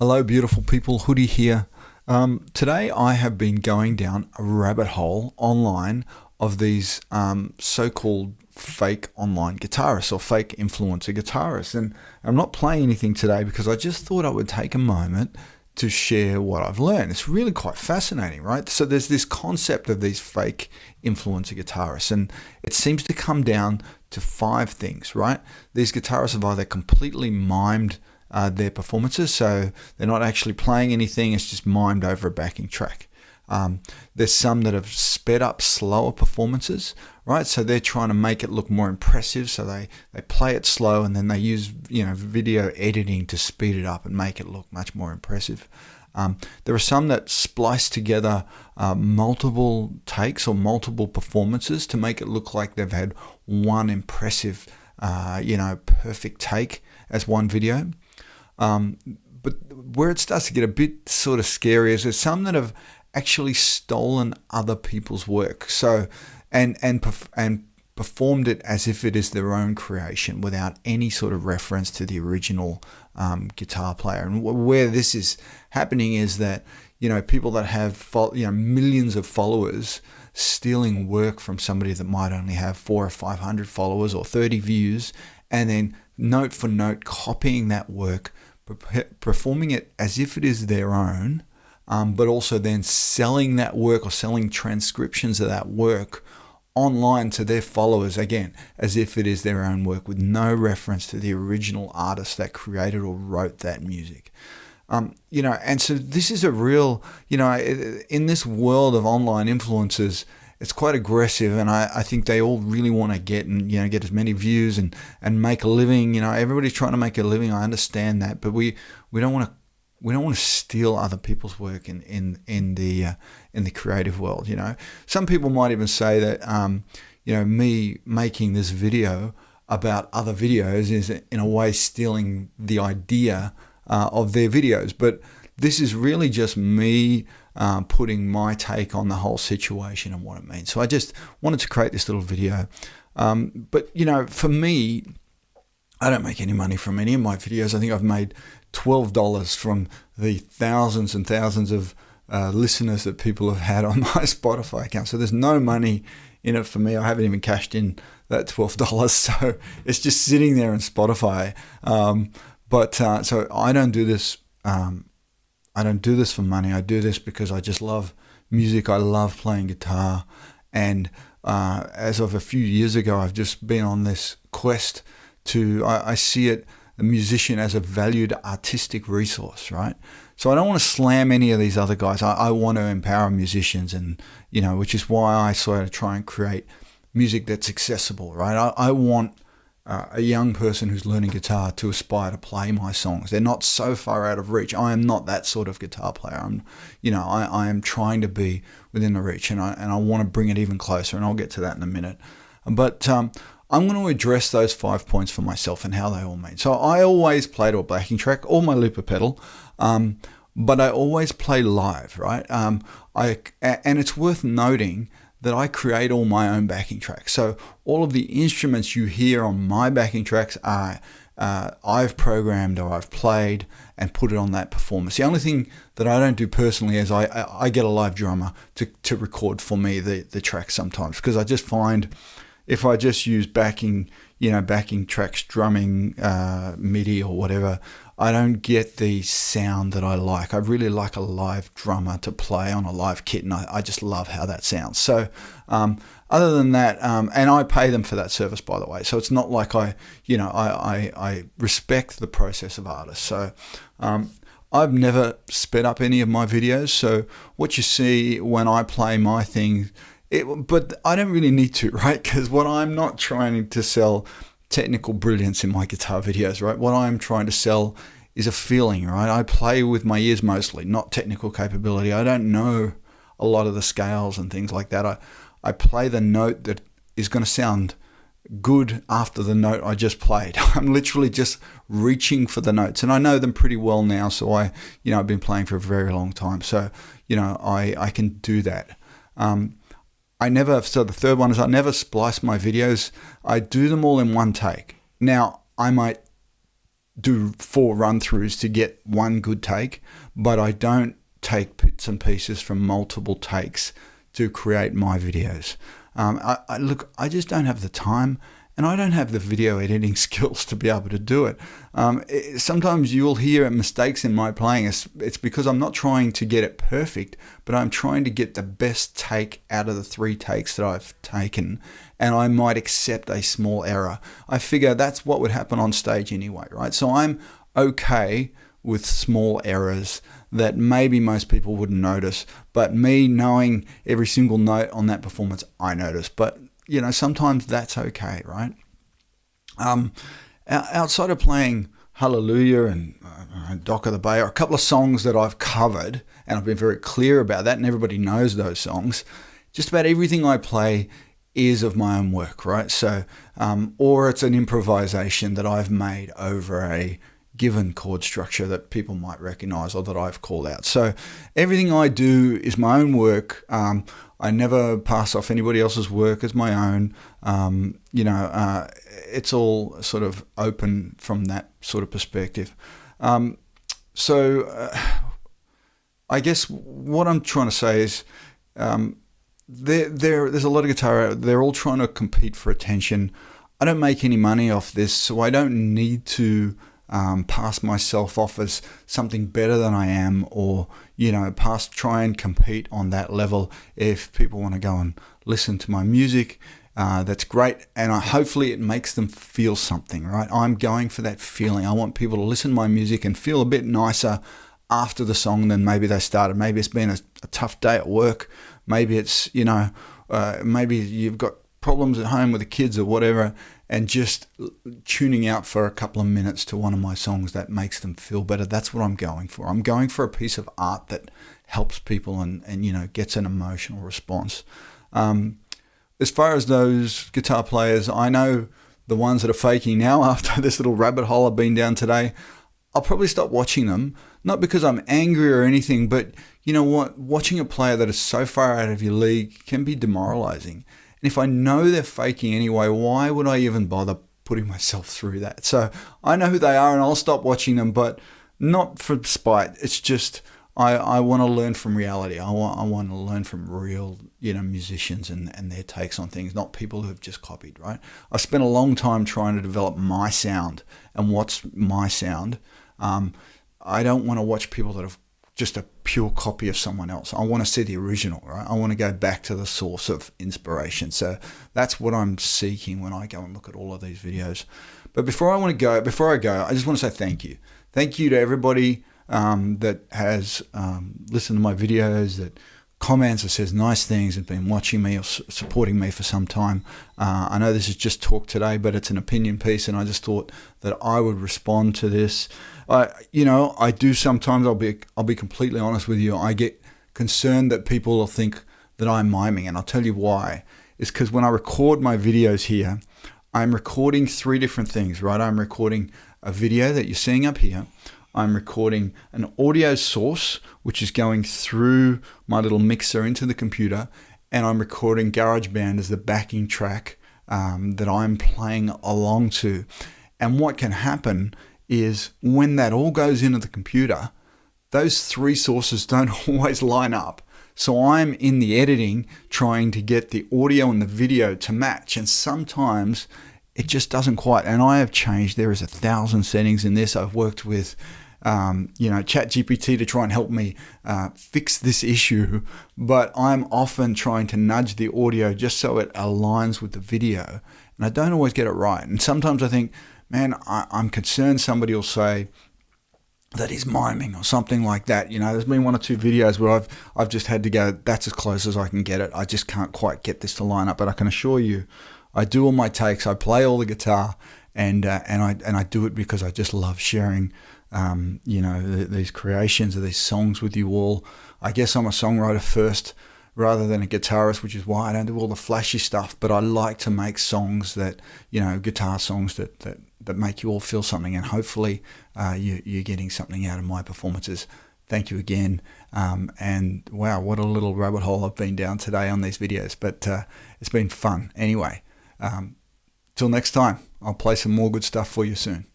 Hello, beautiful people. Hoodie here. Today I have been going down a rabbit hole online of these so-called fake online guitarists or fake influencer guitarists. And I'm not playing anything today because I just thought I would take a moment to share what I've learned. It's really quite fascinating, right? So there's this concept of these fake influencer guitarists, and it seems to come down to five things, right? These guitarists have either completely mimed their performances, so they're not actually playing anything, it's just mimed over a backing track. There's some that have sped up slower performances, right? So they're trying to make it look more impressive, so they play it slow and then they use video editing to speed it up and make it look much more impressive. There are some that splice together multiple takes or multiple performances to make it look like they've had one impressive, perfect take as one video. But where it starts to get a bit sort of scary is there's some that have actually stolen other people's work, so and performed it as if it is their own creation without any sort of reference to the original guitar player. And where this is happening is that people that have millions of followers stealing work from somebody that might only have 400 or 500 followers or 30 views, and then note for note copying that work, performing it as if it is their own, but also then selling that work or selling transcriptions of that work online to their followers, again, as if it is their own work with no reference to the original artist that created or wrote that music. And so this is a real, in this world of online influencers, it's quite aggressive, and I think they all really want to get as many views and make a living. Everybody's trying to make a living. I understand that, but we don't want to steal other people's work in the creative world. Some people might even say that me making this video about other videos is in a way stealing the idea of their videos, but this is really just me putting my take on the whole situation and what it means. So I just wanted to create this little video. But for me, I don't make any money from any of my videos. I think I've made $12 from the thousands and thousands of listeners that people have had on my Spotify account. So there's no money in it for me. I haven't even cashed in that $12. So it's just sitting there on Spotify. So I don't do this. I don't do this for money. I do this because I just love music. I love playing guitar. And as of a few years ago, I've just been on this quest I see a musician as a valued artistic resource, right? So I don't want to slam any of these other guys. I want to empower musicians, and which is why I sort of try and create music that's accessible, right? I want a young person who's learning guitar to aspire to play my songs. They're not so far out of reach. I am not that sort of guitar player. I am trying to be within the reach, and I want to bring it even closer, and I'll get to that in a minute. But I'm going to address those 5 points for myself and how they all mean. So I always play to a backing track or my looper pedal, but I always play live, right? And it's worth noting that I create all my own backing tracks. So all of the instruments you hear on my backing tracks are I've programmed or I've played and put it on that performance. The only thing that I don't do personally is I get a live drummer to record for me the tracks sometimes, because I just find if I just use backing tracks, drumming, MIDI or whatever, I don't get the sound that I like. I really like a live drummer to play on a live kit, and I just love how that sounds. So other than that, and I pay them for that service, by the way. So it's not like I respect the process of artists. So I've never sped up any of my videos. So what you see when I play my thing, but I don't really need to, right? Because what I'm not trying to sell technical brilliance in my guitar videos, right? What I'm trying to sell is a feeling, right? I play with my ears mostly, not technical capability. I don't know a lot of the scales and things like that. I play the note that is going to sound good after the note I just played. I'm literally just reaching for the notes, and I know them pretty well now. So I've been playing for a very long time. So, I can do that. So the third one is I never splice my videos. I do them all in one take. Now, I might do 4 run-throughs to get one good take, but I don't take bits and pieces from multiple takes to create my videos. Look, I just don't have the time, and I don't have the video editing skills to be able to do it. Sometimes you'll hear mistakes in my playing. It's because I'm not trying to get it perfect, but I'm trying to get the best take out of the 3 takes that I've taken, and I might accept a small error. I figure that's what would happen on stage anyway, right? So I'm okay with small errors that maybe most people wouldn't notice, but me knowing every single note on that performance, I notice. But you know, sometimes that's okay, right? Outside of playing Hallelujah and Dock of the Bay, are a couple of songs that I've covered, and I've been very clear about that, and everybody knows those songs. Just about everything I play is of my own work, right? So, or it's an improvisation that I've made over a given chord structure that people might recognize or that I've called out. So everything I do is my own work. I never pass off anybody else's work as my own. It's all sort of open from that sort of perspective. I guess what I'm trying to say is there's a lot of guitar. They're all trying to compete for attention. I don't make any money off this, so I don't need to pass myself off as something better than I am, or try and compete on that level. If people want to go and listen to my music, that's great, and hopefully it makes them feel something, right? I'm going for that feeling. I want people to listen to my music and feel a bit nicer after the song than maybe they started. Maybe it's been a tough day at work. Maybe it's maybe you've got problems at home with the kids or whatever, and just tuning out for a couple of minutes to one of my songs that makes them feel better. That's what I'm going for. I'm going for a piece of art that helps people and gets an emotional response. As far as those guitar players, I know the ones that are faking now after this little rabbit hole I've been down today, I'll probably stop watching them. Not because I'm angry or anything, but you know what? Watching a player that is so far out of your league can be demoralizing. And if I know they're faking anyway, why would I even bother putting myself through that? So I know who they are, and I'll stop watching them, but not for spite. It's just I want to learn from reality. I want to learn from real musicians and their takes on things, not people who have just copied, right? I've spent a long time trying to develop my sound and what's my sound. I don't want to watch people that have just a pure copy of someone else. I want to see the original, right? I want to go back to the source of inspiration. So that's what I'm seeking when I go and look at all of these videos. But before I go, I just want to say thank you. Thank you to everybody that has listened to my videos, that comments, that says nice things, and been watching me or supporting me for some time. I know this is just talk today, but it's an opinion piece, and I just thought that I would respond to this. I do sometimes. I'll be completely honest with you. I get concerned that people will think that I'm miming, and I'll tell you why. It's because when I record my videos here, I'm recording 3 different things, right? I'm recording a video that you're seeing up here. I'm recording an audio source, which is going through my little mixer into the computer, and I'm recording GarageBand as the backing track that I'm playing along to. And what can happen is when that all goes into the computer, those 3 sources don't always line up. So I'm in the editing trying to get the audio and the video to match, and sometimes it just doesn't quite. And I have changed. There is 1,000 settings in this. I've worked with ChatGPT to try and help me fix this issue, but I'm often trying to nudge the audio just so it aligns with the video, and I don't always get it right. And sometimes I think, man, I'm concerned somebody will say that he's miming or something like that. There's been 1 or 2 videos where I've just had to go, that's as close as I can get it. I just can't quite get this to line up. But I can assure you, I do all my takes. I play all the guitar, and I do it because I just love sharing, these creations of these songs with you all. I guess I'm a songwriter first, rather than a guitarist, which is why I don't do all the flashy stuff. But I like to make songs that, guitar songs that make you all feel something, and hopefully you're getting something out of my performances. Thank you again. And wow, what a little rabbit hole I've been down today on these videos, but it's been fun. Anyway, till next time, I'll play some more good stuff for you soon.